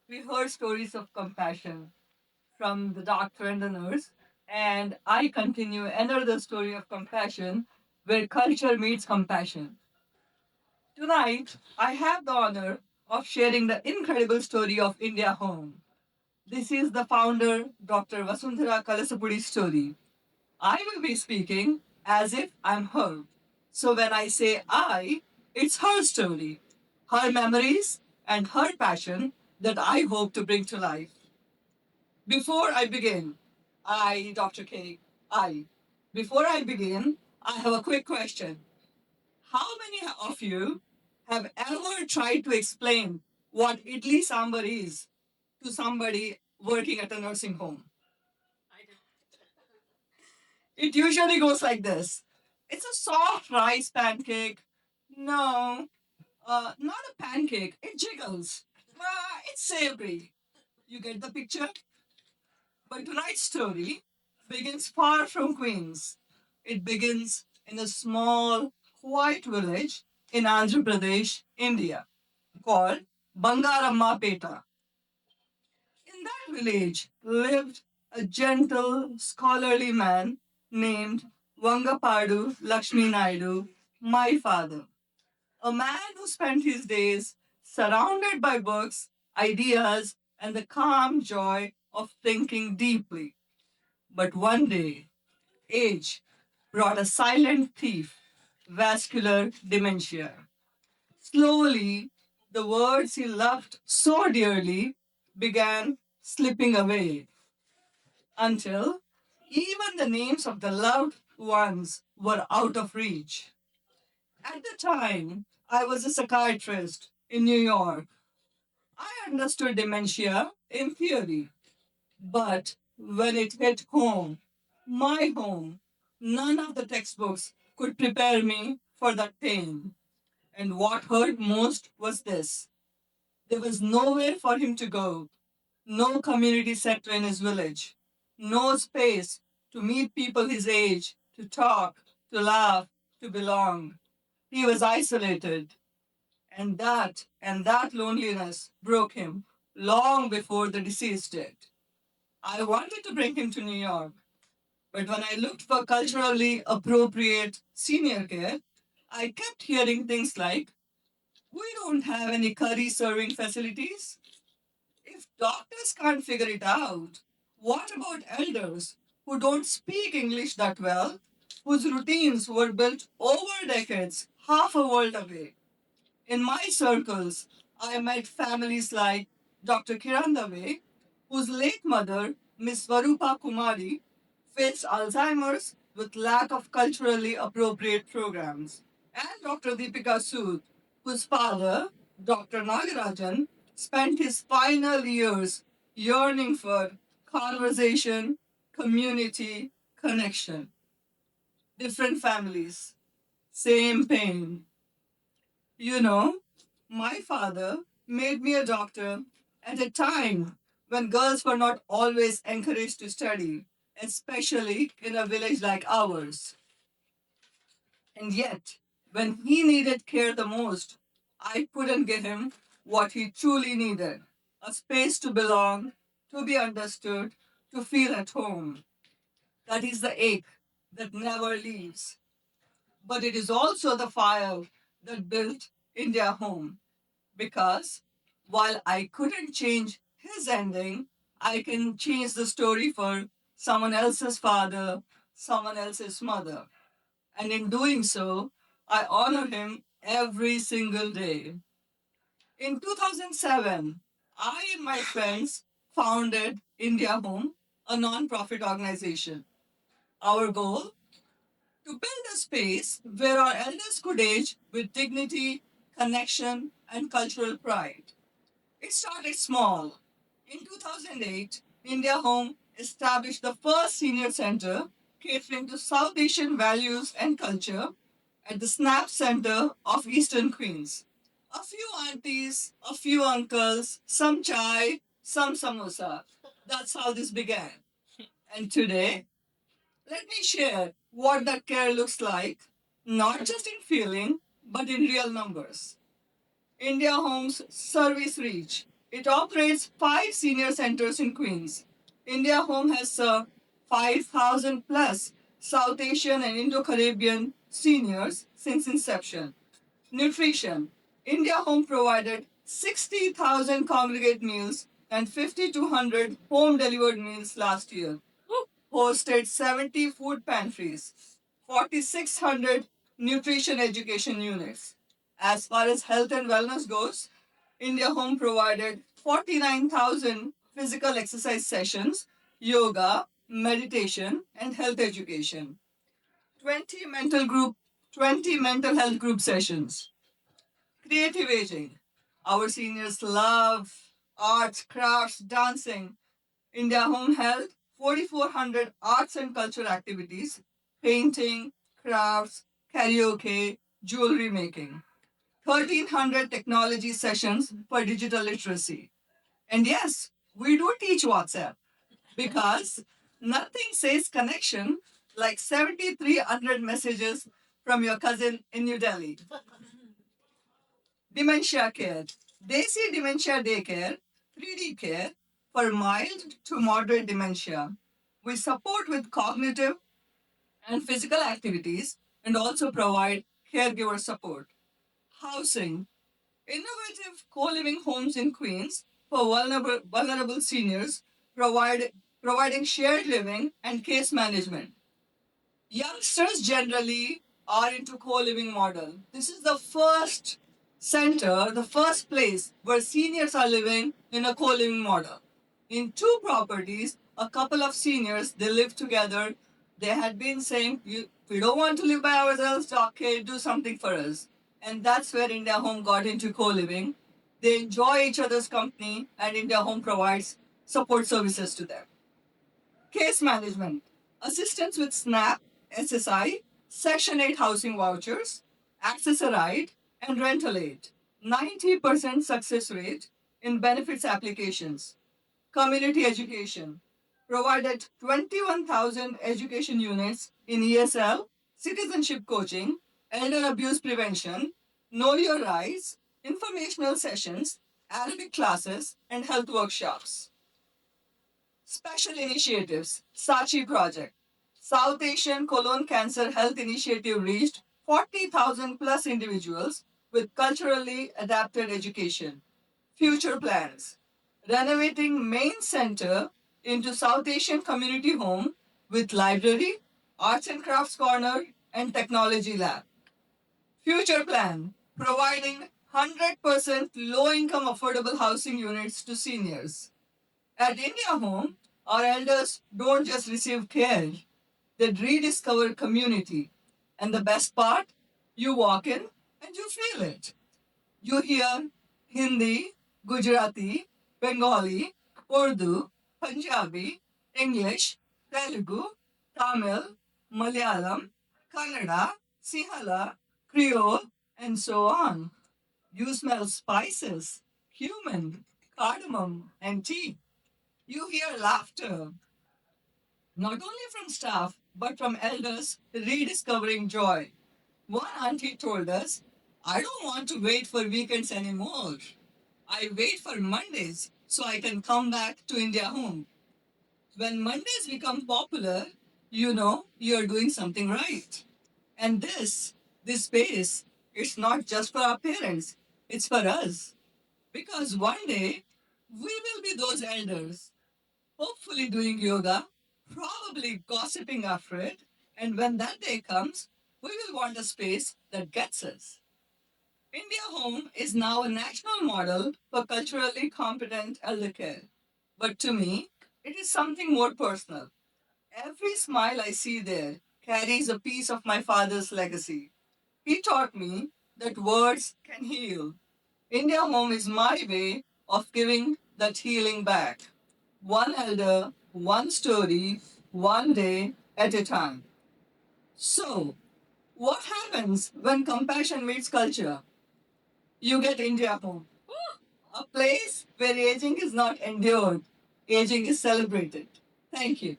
we heard stories of compassion from the doctor and the nurse, and I continue another story of compassion where culture meets compassion. Tonight, I have the honor of sharing the incredible story of India Home. This is the founder, Dr. Vasundhara Kalasapudi's story. I will be speaking as if I'm her. So when I say I, it's her story, her memories, and her passion that I hope to bring to life. Before I begin, Dr. K, I. Before I begin, I have a quick question. How many of you have ever tried to explain what idli sambar is to somebody working at a nursing home? It usually goes like this. It's a soft rice pancake. No, not a pancake. It jiggles. It's savory. You get the picture? But tonight's story begins far from Queens. It begins in a small, quiet village in Andhra Pradesh, India, called Bangaramma Peta. In that village lived a gentle, scholarly man named Vangapadu Lakshmi Naidu, my father. A man who spent his days surrounded by books, ideas, and the calm joy of thinking deeply. But one day, age brought a silent thief, vascular dementia. Slowly, the words he loved so dearly began slipping away until even the names of the loved ones were out of reach. At the time, I was a psychiatrist in New York. I understood dementia in theory, but when it hit home, my home, none of the textbooks could prepare me for that pain. And what hurt most was this: there was nowhere for him to go, no community center in his village, no space to meet people his age, to talk, to laugh, to belong. He was isolated, and that loneliness broke him long before the disease did. I wanted to bring him to New York, but when I looked for culturally appropriate senior care, I kept hearing things like, we don't have any curry serving facilities. If doctors can't figure it out, what about elders who don't speak English that well, whose routines were built over decades, half a world away? In my circles, I met families like Dr. Kiran Dave, whose late mother, Miss Varupa Kumari, faced Alzheimer's with lack of culturally appropriate programs, and Dr. Deepika Sood, whose father, Dr. Nagarajan, spent his final years yearning for conversation, community, connection. Different families, same pain. You know, my father made me a doctor at a time when girls were not always encouraged to study, especially in a village like ours. And yet, when he needed care the most, I couldn't give him what he truly needed: a space to belong, to be understood, to feel at home. That is the ache that never leaves. But it is also the fire that built India home. Because while I couldn't change his ending, I can change the story for someone else's father, someone else's mother. And in doing so, I honor him every single day. In 2007, I and my friends founded India Home, a non-profit organization. Our goal: to build a space where our elders could age with dignity, connection, and cultural pride. It started small. In 2008, India Home established the first senior center catering to South Asian values and culture at the Snap Center of Eastern Queens. A few aunties, a few uncles, some chai, some samosa. That's how this began. And today, let me share what that care looks like, not just in feeling, but in real numbers. India Home's service reach It operates 5 senior centers in Queens. India Home has served 5,000 plus South Asian and Indo Caribbean seniors since inception. Nutrition. India Home provided 60,000 congregate meals and 5,200 home delivered meals last year. Hosted 70 food pantries, 4,600 nutrition education units. As far as health and wellness goes, India Home provided 49,000 physical exercise sessions, yoga, meditation, and health education. 20 mental group 20 mental health group sessions. Creative aging. Our seniors love arts, crafts, dancing. India Home held 4,400 arts and culture activities, painting, crafts, karaoke, jewelry making. 1,300 technology sessions for digital literacy. And yes, we do teach WhatsApp because nothing says connection like 7,300 messages from your cousin in New Delhi. Dementia care. Desi Dementia Daycare, 3D care for mild to moderate dementia. We support with cognitive and physical activities and also provide caregiver support. Housing. Innovative co-living homes in Queens for vulnerable seniors, providing shared living and case management. Youngsters generally are into co-living model. This is the first center, the first place where seniors are living in a co-living model. In 2 properties, a couple of seniors they live together. They had been saying, "We don't want to live by ourselves. Okay, do something for us." And that's where India Home got into co-living. They enjoy each other's company, and India Home provides support services to them. Case management, assistance with SNAP, SSI, Section 8 housing vouchers, access a ride, and rental aid. 90% success rate in benefits applications. Community education, provided 21,000 education units in ESL, citizenship coaching, elder abuse prevention, know your rights, informational sessions, Arabic classes, and health workshops. Special initiatives, Sachi Project. South Asian Colon Cancer Health Initiative reached 40,000 plus individuals with culturally adapted education. Future plans. Renovating main center into South Asian community home with library, arts and crafts corner, and technology lab. Future plan. Providing 100% low income affordable housing units to seniors. At India Home, our elders don't just receive care, they rediscover community. And the best part, you walk in and you feel it. You hear Hindi, Gujarati, Bengali, Urdu, Punjabi, English, Telugu, Tamil, Malayalam, Kannada, Sinhala, Creole, and so on. You smell spices, cumin, cardamom, and tea. You hear laughter, not only from staff, but from elders rediscovering joy. One auntie told us, "I don't want to wait for weekends anymore. I wait for Mondays so I can come back to India Home." When Mondays become popular, you know you're doing something right. And this space, it's not just for our parents, it's for us. Because one day, we will be those elders hopefully doing yoga, probably gossiping after it, and when that day comes, we will want a space that gets us. India Home is now a national model for culturally competent elder care. But to me, it is something more personal. Every smile I see there carries a piece of my father's legacy. He taught me that words can heal. India Home is my way of giving that healing back. One elder, one story, one day at a time. So, what happens when compassion meets culture? You get India Home, a place where aging is not endured, aging is celebrated. Thank you.